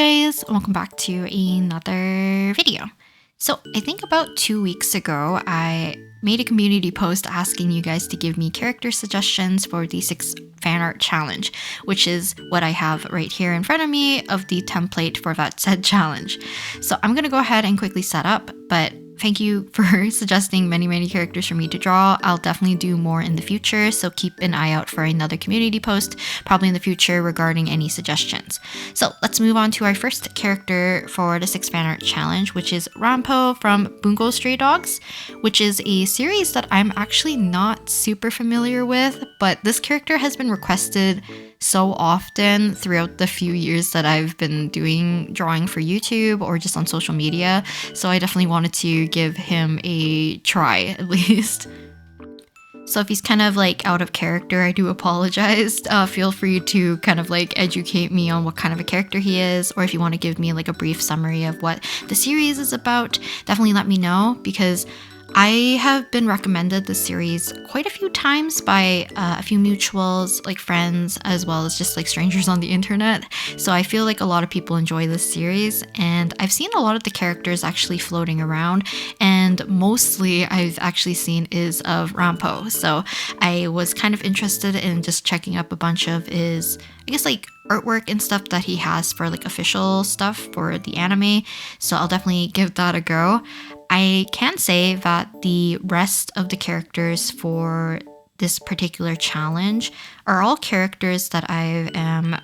guys, welcome back to another video. So I think about 2 weeks ago, I made a community post asking you guys to give me character suggestions for the 6 fan art challenge, which is what I have right here in front of me of the template for that said challenge. So I'm gonna go ahead and quickly set up, but thank you for suggesting many characters for me to draw. I'll definitely do more in the future, so keep an eye out for another community post, probably in the future, regarding any suggestions. So let's move on to our first character for the 6 fan art challenge, which is Ranpo from Bungo Stray Dogs, which is a series that I'm actually not super familiar with, but this character has been requested so often throughout the few years that I've been doing drawing for YouTube or just on social media, so I definitely wanted to give him a try at least. So if he's kind of like out of character, I do apologize. Feel free to kind of like educate me on what kind of a character he is, or if you want to give me like a brief summary of what the series is about, definitely let me know, because I have been recommended this series quite a few times by a few mutuals, like friends, as well as just like strangers on the internet. So I feel like a lot of people enjoy this series, and I've seen a lot of the characters actually floating around, and mostly I've actually seen is of Ranpo. So I was kind of interested in just checking up a bunch of his, I guess, like artwork and stuff that he has for like official stuff for the anime. So I'll definitely give that a go. I can say that the rest of the characters for this particular challenge are all characters that I am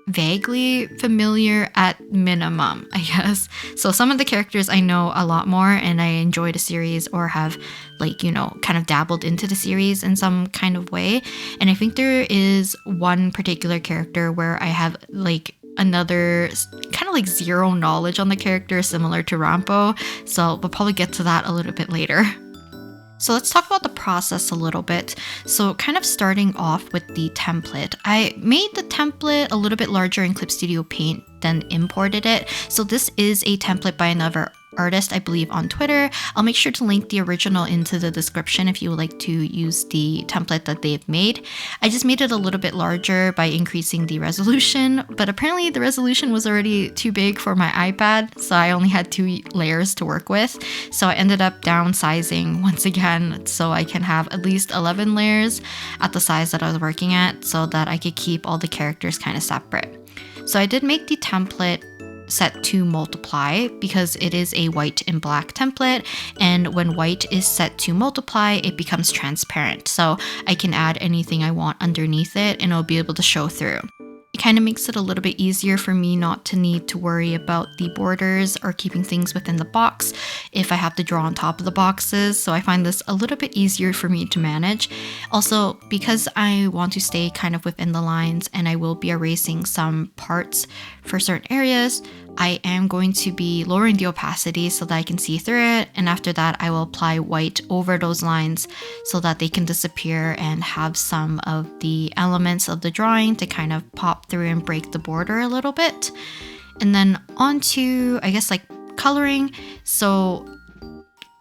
vaguely familiar at minimum, I guess. So some of the characters I know a lot more, and I enjoy the series or have like, you know, kind of dabbled into the series in some kind of way. And I think there is one particular character where I have like another kind of like zero knowledge on the character, similar to Ranpo. So we'll probably get to that a little bit later. So let's talk about the process a little bit. So kind of starting off with the template. I made the template a little bit larger in Clip Studio Paint, then imported it. So this is a template by another artist, I believe, on Twitter. I'll make sure to link the original into the description if you would like to use the template that they've made. I just made it a little bit larger by increasing the resolution, but apparently the resolution was already too big for my iPad, so I only had 2 layers to work with. So I ended up downsizing once again so I can have at least 11 layers at the size that I was working at, so that I could keep all the characters kind of separate. So I did make the template set to multiply because it is a white and black template, and when white is set to multiply, it becomes transparent, so I can add anything I want underneath it and it'll be able to show through. It kind of makes it a little bit easier for me not to need to worry about the borders or keeping things within the box if I have to draw on top of the boxes, so I find this a little bit easier for me to manage. Also, because I want to stay kind of within the lines and I will be erasing some parts for certain areas, I am going to be lowering the opacity so that I can see through it, and after that I will apply white over those lines so that they can disappear and have some of the elements of the drawing to kind of pop through and break the border a little bit. And then on to, I guess, like coloring. So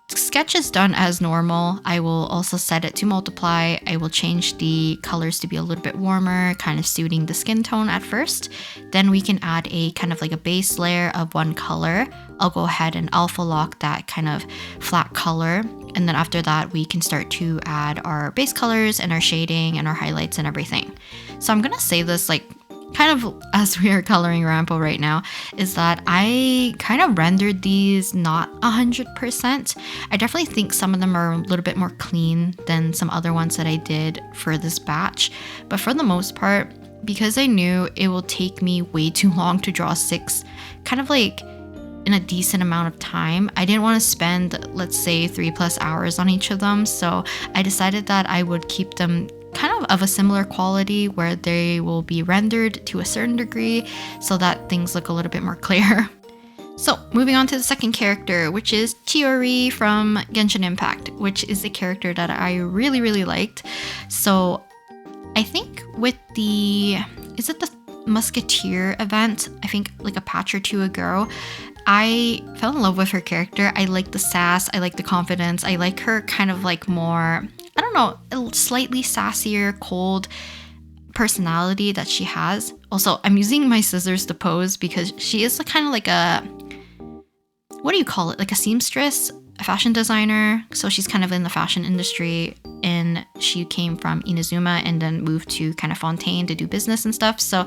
sketch is done as normal. I will also set it to multiply. I will change the colors to be a little bit warmer, kind of suiting the skin tone at first. Then we can add a kind of like a base layer of one color. I'll go ahead and alpha lock that kind of flat color. And then after that, we can start to add our base colors and our shading and our highlights and everything. So I'm gonna say this like kind of as we are coloring Ranpo right now, is that I kind of rendered these not 100%. I definitely think some of them are a little bit more clean than some other ones that I did for this batch. But for the most part, because I knew it will take me way too long to draw 6, kind of like in a decent amount of time, I didn't want to spend, let's say, 3+ hours on each of them. So I decided that I would keep them kind of a similar quality where they will be rendered to a certain degree so that things look a little bit more clear. So moving on to the second character, which is Chiori from Genshin Impact, which is a character that I really liked. So I think with the, is it the Musketeer event? I think like a patch or 2 ago, I fell in love with her character. I like the sass, I like the confidence, I like her kind of like more, I don't know, a slightly sassier, cold personality that she has. Also, I'm using my scissors to pose because she is kind of like a, what do you call it? Like a seamstress, a fashion designer. So she's kind of in the fashion industry, and she came from Inazuma and then moved to kind of Fontaine to do business and stuff. So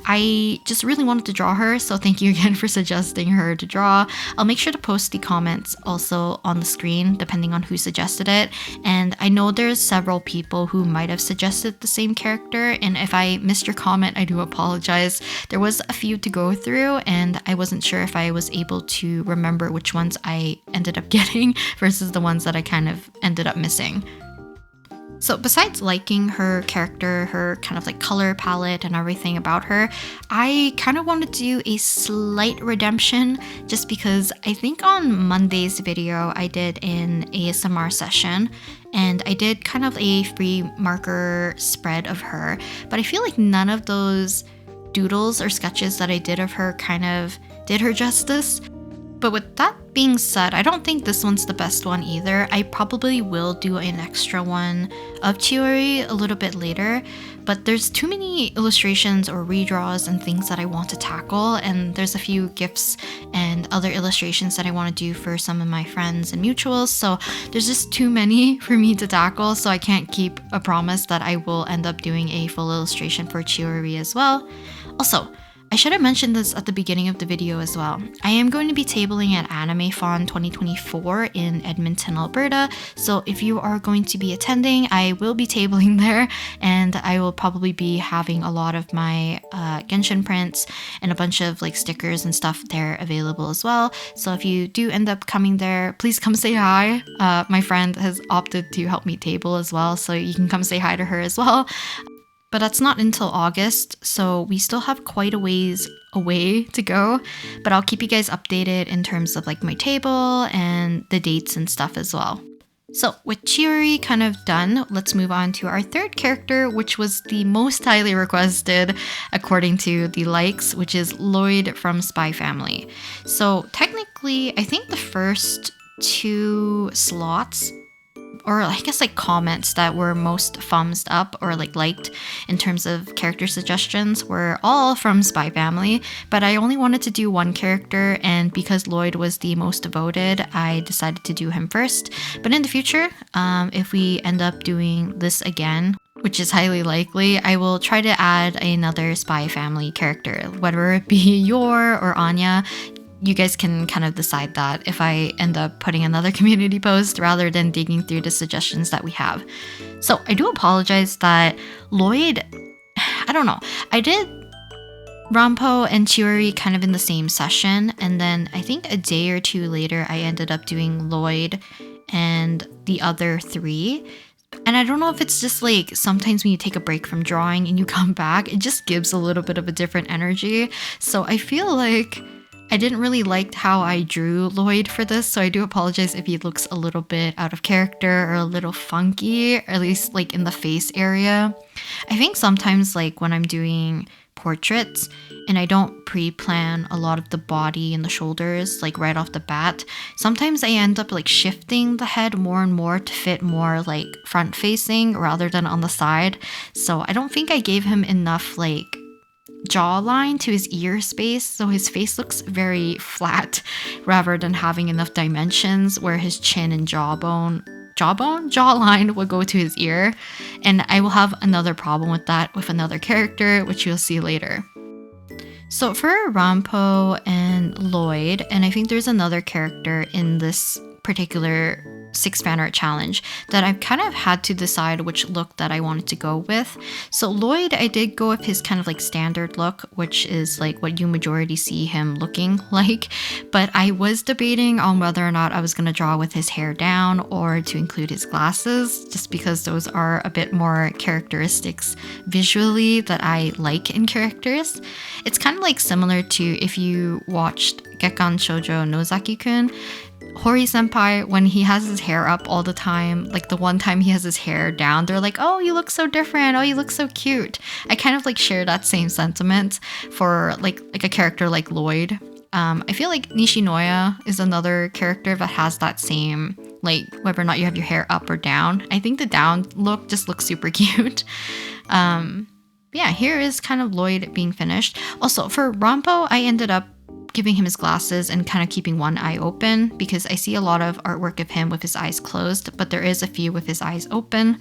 I just really wanted to draw her. So thank you again for suggesting her to draw. I'll make sure to post the comments also on the screen, depending on who suggested it. And I know there's several people who might have suggested the same character. And if I missed your comment, I do apologize. There was a few to go through, and I wasn't sure if I was able to remember which ones I ended up getting versus the ones that I kind of ended up missing. So besides liking her character, her kind of like color palette and everything about her, I kind of want to do a slight redemption just because I think on Monday's video I did an ASMR session and I did kind of a free marker spread of her, but I feel like none of those doodles or sketches that I did of her kind of did her justice. But with that being said, I don't think this one's the best one either. I probably will do an extra one of Chiori a little bit later, but there's too many illustrations or redraws and things that I want to tackle, and there's a few GIFs and other illustrations that I want to do for some of my friends and mutuals, so there's just too many for me to tackle, so I can't keep a promise that I will end up doing a full illustration for Chiori as well. Also, I should have mentioned this at the beginning of the video as well. I am going to be tabling at AnimeFon 2024 in Edmonton, Alberta. So if you are going to be attending, I will be tabling there, and I will probably be having a lot of my Genshin prints and a bunch of like stickers and stuff there available as well. So if you do end up coming there, please come say hi. My friend has opted to help me table as well, so you can come say hi to her as well. But that's not until August, so we still have quite a ways away to go. But I'll keep you guys updated in terms of like my table and the dates and stuff as well. So with Chiori kind of done, let's move on to our third character, which was the most highly requested according to the likes, which is Loid from Spy Family. So technically, I think the first 2 slots, or I guess like comments that were most thumbs up or like liked in terms of character suggestions were all from Spy Family, but I only wanted to do one character, and because Loid was the most voted, I decided to do him first. But in the future, if we end up doing this again, which is highly likely, I will try to add another Spy Family character, whether it be Yor or Anya. You guys can kind of decide that if I end up putting another community post rather than digging through the suggestions that we have. So I do apologize that Loid, I don't know, I did Ranpo and Chiori kind of in the same session, and then I think a day or 2 later I ended up doing Loid and the other 3. And I don't know if it's just like sometimes when you take a break from drawing and you come back, it just gives a little bit of a different energy. So I feel like I didn't really like how I drew Loid for this, so I do apologize if he looks a little bit out of character or a little funky, or at least like in the face area. I think sometimes like when I'm doing portraits and I don't pre-plan a lot of the body and the shoulders like right off the bat, sometimes I end up like shifting the head more and more to fit more like front facing rather than on the side. So I don't think I gave him enough like jawline to his ear space, so his face looks very flat rather than having enough dimensions where his chin and jawline would go to his ear. And I will have another problem with that with another character, which you'll see later. So for Ranpo and Loid, and I think there's another character in this particular 6 Fanart challenge that I've kind of had to decide which look that I wanted to go with. So Loid, I did go with his kind of like standard look, which is like what you majority see him looking like, but I was debating on whether or not I was going to draw with his hair down or to include his glasses, just because those are a bit more characteristics visually that I like in characters. It's kind of like similar to if you watched Gekkan Shoujo Nozaki-kun, Hori senpai, when he has his hair up all the time, like the one time he has his hair down, they're like, oh, you look so different, oh, you look so cute. I kind of like share that same sentiment for like a character like Loid. I feel like Nishinoya is another character that has that same, like whether or not you have your hair up or down. I think the down look just looks super cute. yeah, here is kind of Loid being finished. Also, for Ranpo, I ended up giving him his glasses and kind of keeping one eye open because I see a lot of artwork of him with his eyes closed, but there is a few with his eyes open.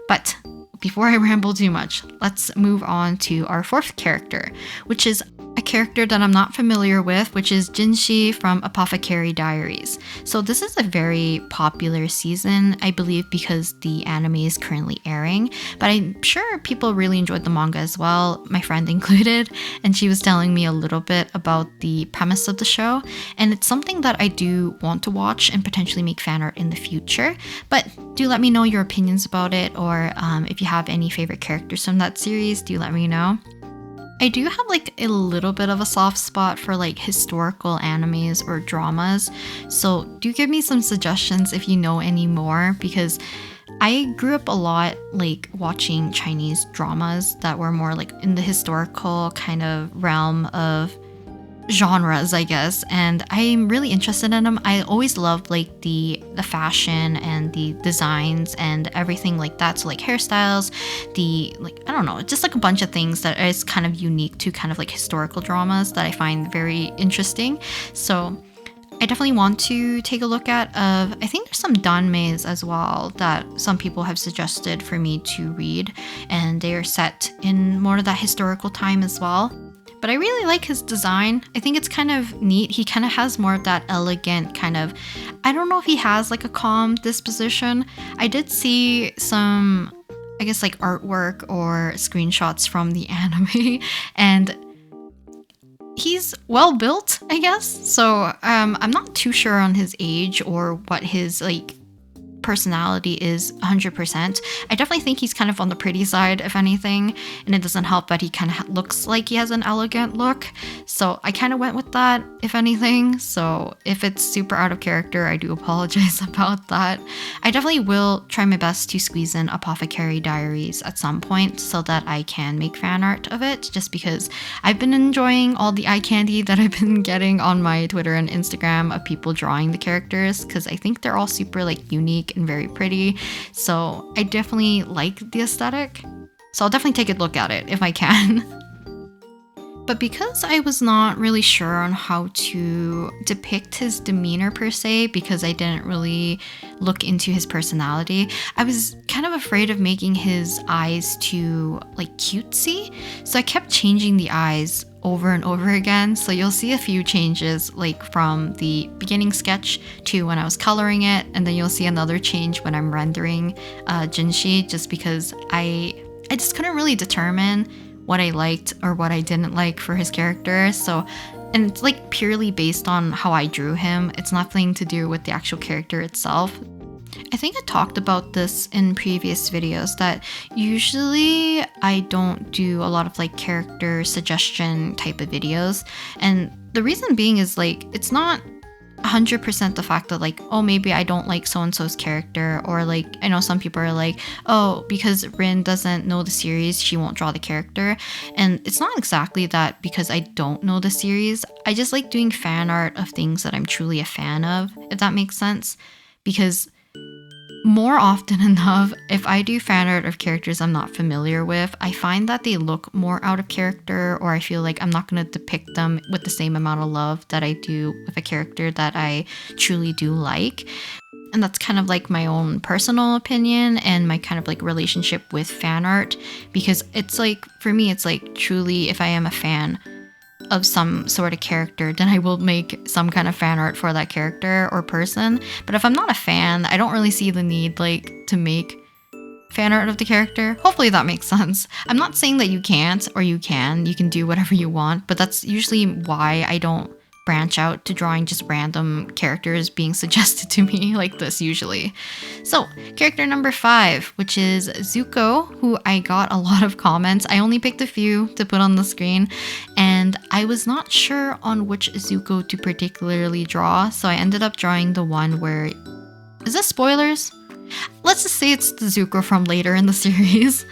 But before I ramble too much, let's move on to our fourth character, which is a character that I'm not familiar with, which is Jinshi from Apothecary Diaries. So this is a very popular season, I believe, because the anime is currently airing, but I'm sure people really enjoyed the manga as well, my friend included, and she was telling me a little bit about the premise of the show, and it's something that I do want to watch and potentially make fan art in the future, but do let me know your opinions about it, or if you have any favorite characters from that series, do let me know. I do have like a little bit of a soft spot for like historical animes or dramas, so do give me some suggestions if you know any more, because I grew up a lot like watching Chinese dramas that were more like in the historical kind of realm of genres, I guess, and I'm really interested in them. I always loved like the fashion and the designs and everything like that. So like hairstyles, the like I don't know, just like a bunch of things that is kind of unique to kind of like historical dramas that I find very interesting. So I definitely want to take a look at I think there's some danmes as well that some people have suggested for me to read, and they are set in more of that historical time as well. But I really like his design. I think it's kind of neat. He kind of has more of that elegant kind of, I don't know if he has like a calm disposition. I did see some, I guess like artwork or screenshots from the anime, and he's well built, I guess. So I'm not too sure on his age or what his like personality is 100%. I definitely think he's kind of on the pretty side, if anything, and it doesn't help that he kind of looks like he has an elegant look. So I kind of went with that, if anything. So if it's super out of character, I do apologize about that. I definitely will try my best to squeeze in Apothecary Diaries at some point so that I can make fan art of it, just because I've been enjoying all the eye candy that I've been getting on my Twitter and Instagram of people drawing the characters, because I think they're all super like unique and very pretty. So I definitely like the aesthetic. So I'll definitely take a look at it if I can. But because I was not really sure on how to depict his demeanor per se, because I didn't really look into his personality, I was kind of afraid of making his eyes too like cutesy. So I kept changing the eyes over and over again. So you'll see a few changes like from the beginning sketch to when I was coloring it, and then you'll see another change when I'm rendering Jinshi, just because I just couldn't really determine what I liked or what I didn't like for his character. So, and it's like purely based on how I drew him. It's nothing to do with the actual character itself. I think I talked about this in previous videos that usually I don't do a lot of like character suggestion type of videos. And the reason being is like, it's not 100% the fact that like, oh, maybe I don't like so-and-so's character, or like, I know some people are like, oh, because Rin doesn't know the series, she won't draw the character. And it's not exactly that because I don't know the series. I just like doing fan art of things that I'm truly a fan of, if that makes sense. Because more often enough, if I do fan art of characters I'm not familiar with, I find that they look more out of character, or I feel like I'm not going to depict them with the same amount of love that I do with a character that I truly do like. And that's kind of like my own personal opinion and my kind of like relationship with fan art, because it's like, for me, it's like truly, if I am a fan of some sort of character, then I will make some kind of fan art for that character or person. But if I'm not a fan, I don't really see the need like to make fan art of the character. Hopefully that makes sense. I'm not saying that you can't, or you can do whatever you want, but that's usually why I don't branch out to drawing just random characters being suggested to me like this usually. So character number 5, which is Zuko, who I got a lot of comments. I only picked a few to put on the screen, and I was not sure on which Zuko to particularly draw, so I ended up drawing the one where, is this spoilers? Let's just say it's the Zuko from later in the series.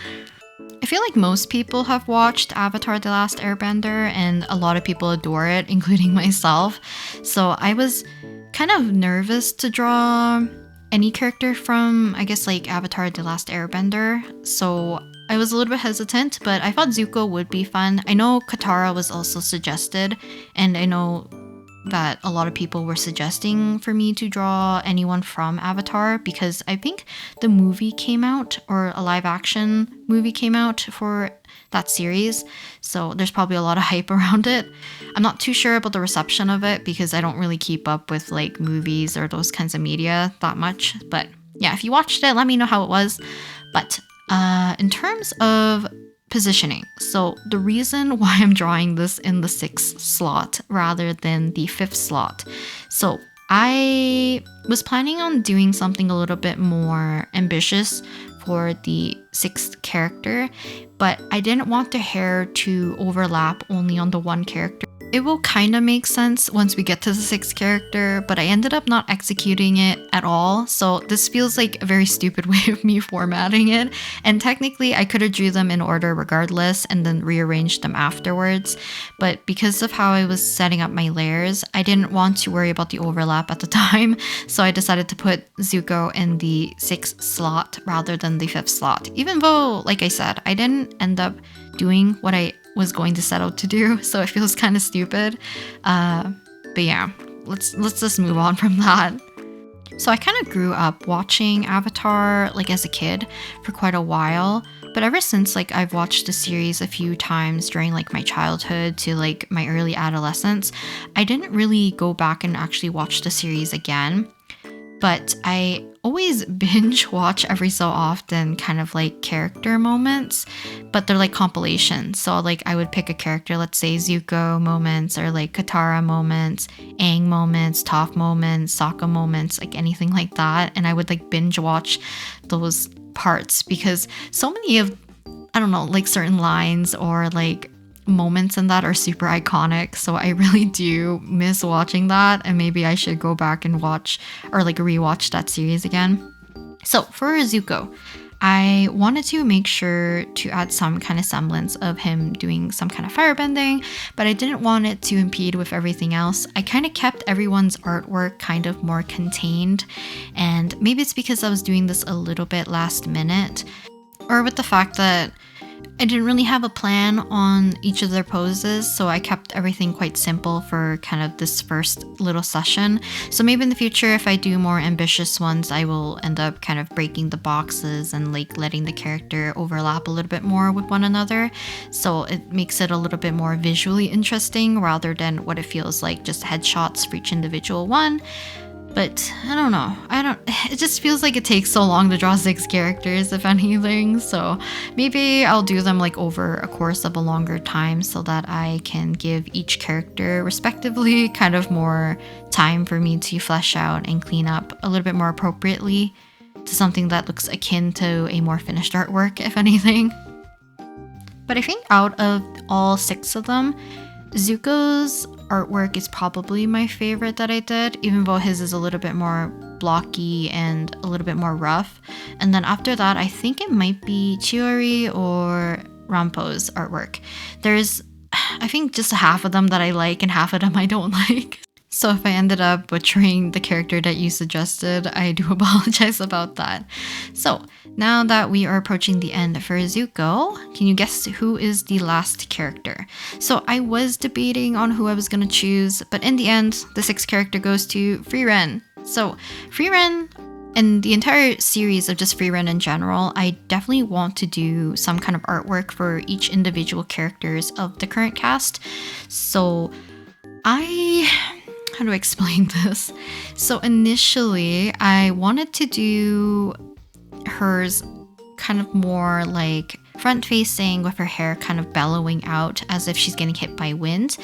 I feel like most people have watched Avatar: The Last Airbender, and a lot of people adore it, including myself. So I was kind of nervous to draw any character from, I guess, like Avatar: The Last Airbender. So I was a little bit hesitant, but I thought Zuko would be fun. I know Katara was also suggested, and I know that a lot of people were suggesting for me to draw anyone from Avatar because I think the movie came out, or a live action movie came out for that series. So there's probably a lot of hype around it. I'm not too sure about the reception of it because I don't really keep up with like movies or those kinds of media that much. But yeah, if you watched it, let me know how it was. But in terms of positioning, so the reason why I'm drawing this in the 6th slot rather than the 5th slot, so I was planning on doing something a little bit more ambitious for the 6th character, but I didn't want the hair to overlap only on the one character. It will kind of make sense once we get to the 6th character, but I ended up not executing it at all. So this feels like a very stupid way of me formatting it. And technically I could have drew them in order regardless and then rearranged them afterwards. But because of how I was setting up my layers, I didn't want to worry about the overlap at the time. So I decided to put Zuko in the 6th slot rather than the 5th slot. Even though, like I said, I didn't end up doing what I was going to set out to do, so it feels kind of stupid. But yeah, let's just move on from that. So I kind of grew up watching Avatar like as a kid for quite a while, but ever since like I've watched the series a few times during like my childhood to like my early adolescence, I didn't really go back and actually watch the series again. But I always binge watch every so often kind of like character moments, but they're like compilations. So like I would pick a character, let's say Zuko moments or like Katara moments, Aang moments, Toph moments, Sokka moments, like anything like that. And I would like binge watch those parts because so many of, I don't know, like certain lines or like moments in that are super iconic, so I really do miss watching that, and maybe I should go back and watch or like rewatch that series again. So for Zuko, I wanted to make sure to add some kind of semblance of him doing some kind of firebending, but I didn't want it to impede with everything else. I kind of kept everyone's artwork kind of more contained, and maybe it's because I was doing this a little bit last minute, or with the fact that I didn't really have a plan on each of their poses, so I kept everything quite simple for kind of this first little session. So maybe in the future, if I do more ambitious ones, I will end up kind of breaking the boxes and like letting the character overlap a little bit more with one another. So it makes it a little bit more visually interesting rather than what it feels like just headshots for each individual one. But I don't know. It just feels like it takes so long to draw 6 characters, if anything. So maybe I'll do them like over a course of a longer time so that I can give each character respectively kind of more time for me to flesh out and clean up a little bit more appropriately to something that looks akin to a more finished artwork, if anything. But I think out of all 6 of them, Zuko's artwork is probably my favorite that I did, even though his is a little bit more blocky and a little bit more rough. And then after that, I think it might be Chiori or Ranpo's artwork. There's, I think, just half of them that I like and half of them I don't like. So if I ended up butchering the character that you suggested, I do apologize about that. So now that we are approaching the end for Zuko, can you guess who is the last character? So I was debating on who I was going to choose, but in the end, the 6th character goes to Frieren. So Frieren, and the entire series of just Frieren in general, I definitely want to do some kind of artwork for each individual characters of the current cast. So how do I explain this? So initially, I wanted to do hers kind of more like front facing with her hair kind of bellowing out as if she's getting hit by wind.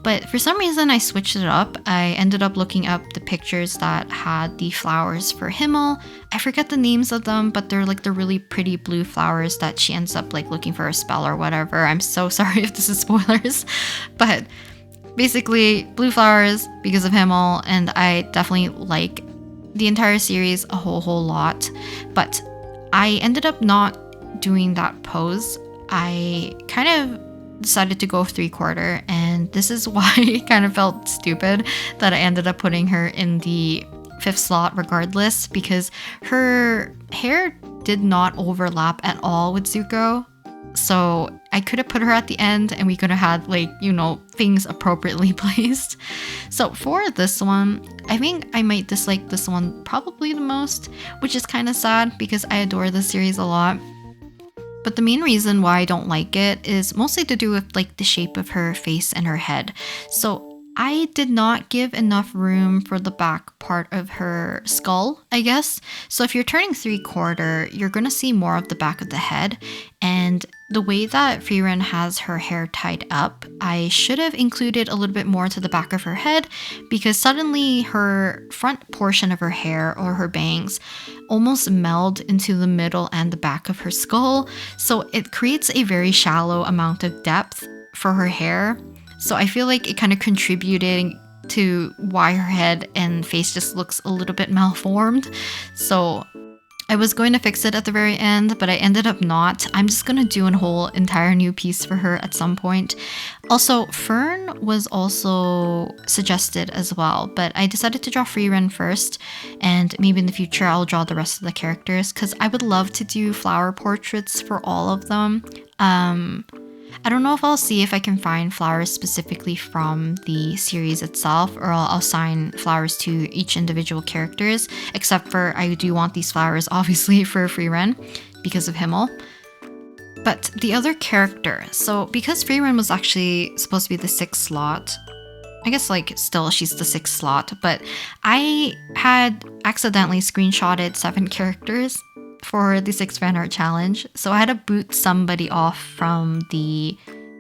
But for some reason, I switched it up. I ended up looking up the pictures that had the flowers for Himmel. I forget the names of them, but they're like the really pretty blue flowers that she ends up like looking for a spell or whatever. I'm so sorry if this is spoilers, but basically blue flowers because of Himmel, and I definitely like the entire series a whole lot. But I ended up not doing that pose. I kind of decided to go 3/4, and this is why it kind of felt stupid that I ended up putting her in the 5th slot regardless, because her hair did not overlap at all with Zuko. So I could have put her at the end and we could have had like, you know, things appropriately placed. So for this one, I think I might dislike this one probably the most, which is kind of sad because I adore this series a lot. But the main reason why I don't like it is mostly to do with like the shape of her face and her head. So I did not give enough room for the back part of her skull, I guess. So if you're turning 3/4, you're going to see more of the back of the head. And the way that Frieren has her hair tied up, I should have included a little bit more to the back of her head because suddenly her front portion of her hair or her bangs almost meld into the middle and the back of her skull. So it creates a very shallow amount of depth for her hair. So I feel like it kind of contributed to why her head and face just looks a little bit malformed. So I was going to fix it at the very end, but I ended up not. I'm just going to do a whole entire new piece for her at some point. Also, Fern was also suggested as well, but I decided to draw Frieren first, and maybe in the future I'll draw the rest of the characters because I would love to do flower portraits for all of them. I don't know if I'll see if I can find flowers specifically from the series itself, or I'll assign flowers to each individual characters, except for I do want these flowers obviously for Frieren because of Himmel. But the other character, so because Frieren was actually supposed to be the 6th slot, I guess like still she's the 6th slot, but I had accidentally screenshotted 7 characters for the 6 fan art challenge. So I had to boot somebody off from the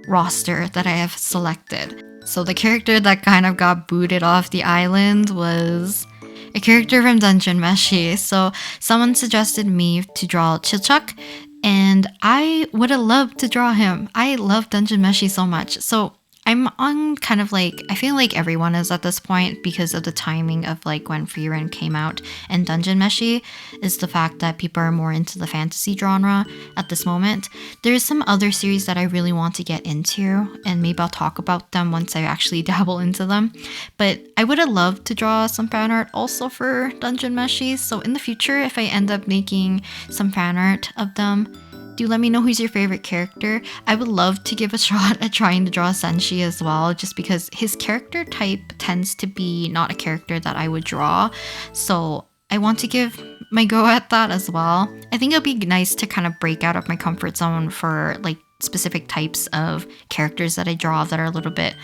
roster that I have selected. So the character that kind of got booted off the island was a character from Dungeon Meshi. So someone suggested me to draw Chilchuk, and I would have loved to draw him. I love Dungeon Meshi so much. So I'm on kind of like, I feel like everyone is at this point because of the timing of like when Frieren came out, and Dungeon Meshi is the fact that people are more into the fantasy genre at this moment. There's some other series that I really want to get into, and maybe I'll talk about them once I actually dabble into them. But I would have loved to draw some fan art also for Dungeon Meshi. So in the future, if I end up making some fan art of them, do let me know who's your favorite character. I would love to give a shot at trying to draw Senshi as well, just because his character type tends to be not a character that I would draw. So I want to give my go at that as well. I think it'll be nice to kind of break out of my comfort zone for like specific types of characters that I draw that are a little bit,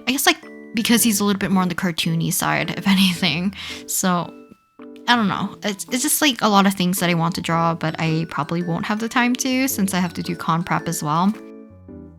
I guess like because he's a little bit more on the cartoony side, if anything. So I don't know. It's just like a lot of things that I want to draw, but I probably won't have the time to since I have to do con prep as well.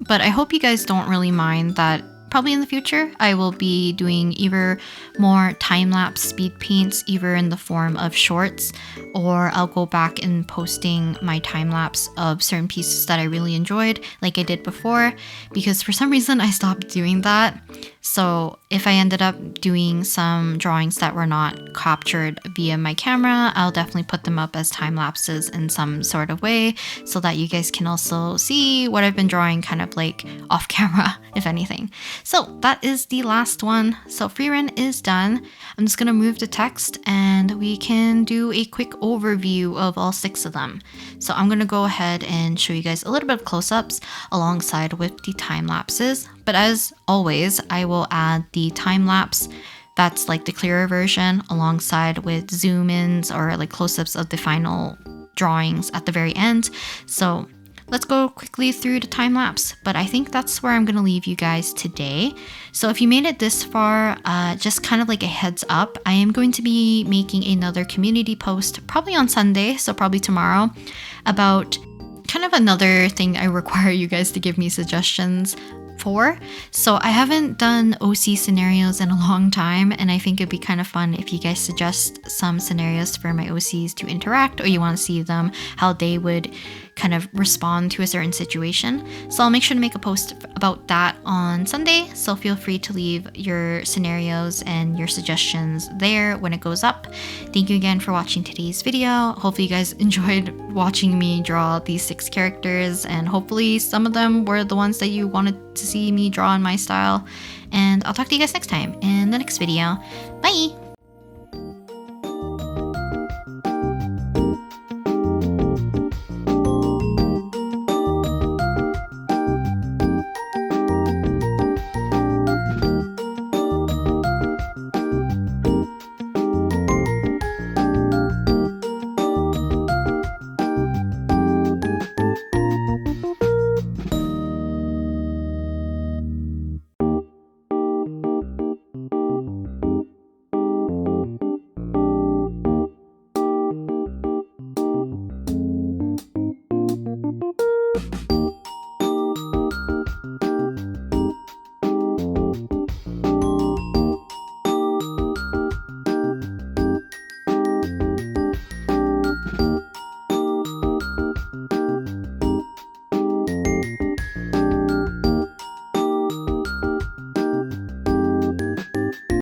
But I hope you guys don't really mind that probably in the future I will be doing either more time-lapse speed paints, either in the form of shorts, or I'll go back and posting my time-lapse of certain pieces that I really enjoyed like I did before, because for some reason I stopped doing that. So if I ended up doing some drawings that were not captured via my camera, I'll definitely put them up as time lapses in some sort of way so that you guys can also see what I've been drawing kind of like off camera, if anything. So that is the last one. So Frieren is done. I'm just going to move the text and we can do a quick overview of all 6 of them. So I'm going to go ahead and show you guys a little bit of close-ups alongside with the time lapses. But as always, I will add the time lapse that's like the clearer version alongside with zoom ins or like close-ups of the final drawings at the very end. So let's go quickly through the time lapse, but I think that's where I'm going to leave you guys today. So if you made it this far, just kind of like a heads up, I am going to be making another community post probably on Sunday, so probably tomorrow, about kind of another thing I require you guys to give me suggestions for. So I haven't done OC scenarios in a long time, and I think it'd be kind of fun if you guys suggest some scenarios for my OCs to interact, or you want to see them, how they would kind of respond to a certain situation. So I'll make sure to make a post about that on Sunday, so feel free to leave your scenarios and your suggestions there when it goes up. Thank you again for watching today's video. Hopefully you guys enjoyed watching me draw these 6 characters, and hopefully some of them were the ones that you wanted to see me draw in my style. And I'll talk to you guys next time in the next video. Bye!